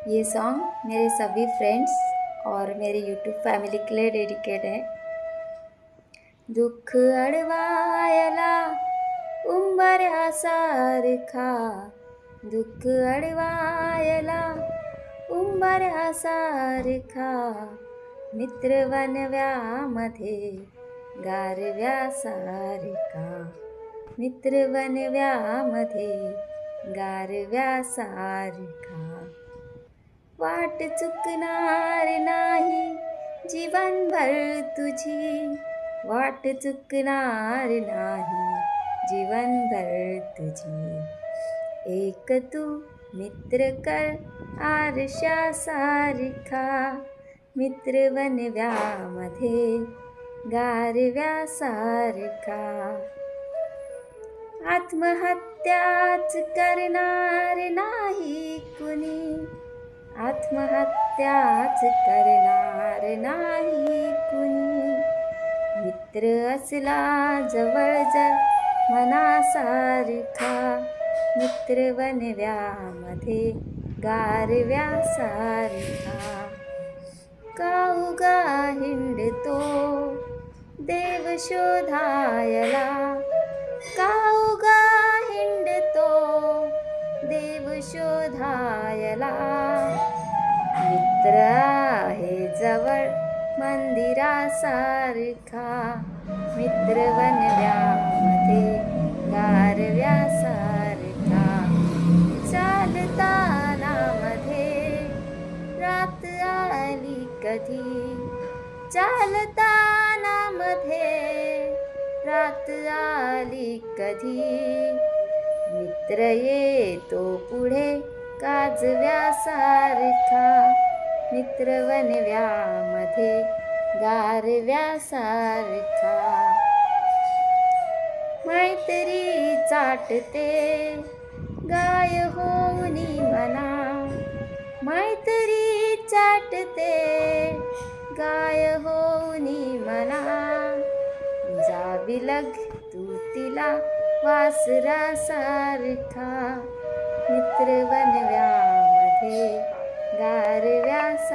ये सॉन्ग मेरे सभी फ्रेंड्स और मेरी यूट्यूब फैमिली के लिए डेडिकेट है। दुःख अडवायला उंबऱ्यासारखा, दुःख अडवायला उंबऱ्यासारखा, मित्र वनव्यामध्ये गारव्यासारखा, मित्र वनव्यामध्ये गारव्यासारखा, वाट चुकणार नाही जीवनभर तुझी, वाट चुकणार नाही जीवनभर तुझी, एक तू मित्र कर आरशासारखा, मित्र वनव्यामध्ये गारव्यासारखा, आत्महत्याच करणार नाही कुणी, आत्महत्याच करणार नाही कुणी, मित्र असला जवळ जर मनासारखा, मित्र वनव्यामध्ये गारव्यासारखा, का उगा हिंडतो देव शोधायला, का उगा हिंडतो देव शोधायला, मित्र आहे जवळ मंदिरासारखा, मित्र वनव्यामध्ये गारव्यासारखा, चालताना मध्ये रात आली कधी, चालताना मध्ये रात आली कधी, मित्र येतो पुढे काजव्यासारखा, मित्र वनव्यामध्ये गारव्यासारखा, मैत्री चाटते गाय होऊनी मना, मैत्री चाटते गाय होऊनी मना, जावी लग तू तिला वासरासारखा, मित्र वनव्यामध्ये गारव्यासारखा,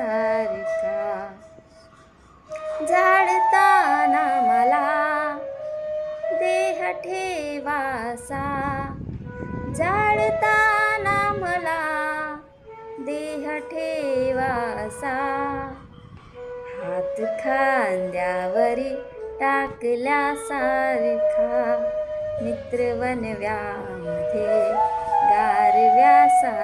झाडताना मला देह ठेवासा, झाडताना मला देह ठेवासा, हात खांद्यावरी टाकल्यासारखा, मित्र वनव्यामध्ये गारव्यासारखा.